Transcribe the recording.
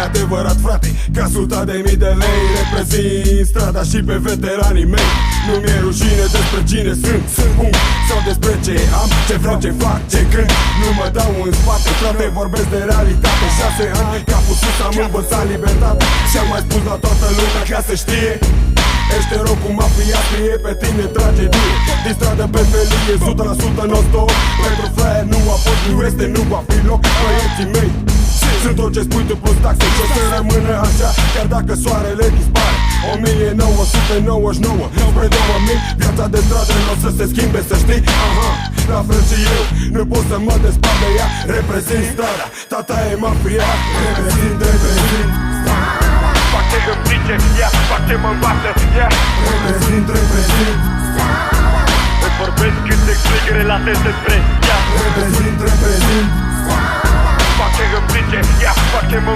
adevărat, frate, ca 100.000 de lei. Reprezint strada și pe veteranii mei. Nu-mi e rușine despre cine sunt bun, sau despre ce am, ce vreau, ce fac, ce cânt. Nu mă dau în spate, frate, vorbesc de realitate. 6 ani, capul sus, am învățat libertate. Și-am mai spus la toată lumea ca să știe: ești erou cu mafia, scrie pe tine tragedie. Din stradă pe felie, 100% non-stop. Pentru flyer nu a fost, nu este, nu va fi loc. Băieții mei sunt tot ce spui tu plus taxe și o să rămână așa, chiar dacă soarele dispare. 1999 spre 2000, viața de stradă n-o să se schimbe, să știi. Aha, la fel și eu, nu pot să mă despart de ea. Reprezint strada, tata e mafia. Reprezint fac ce îmi zice, fac ce mă învață, Reprezint îți vorbesc cât explic relate despre ea. Reprezint Fac ce îmi zice, fac ce mă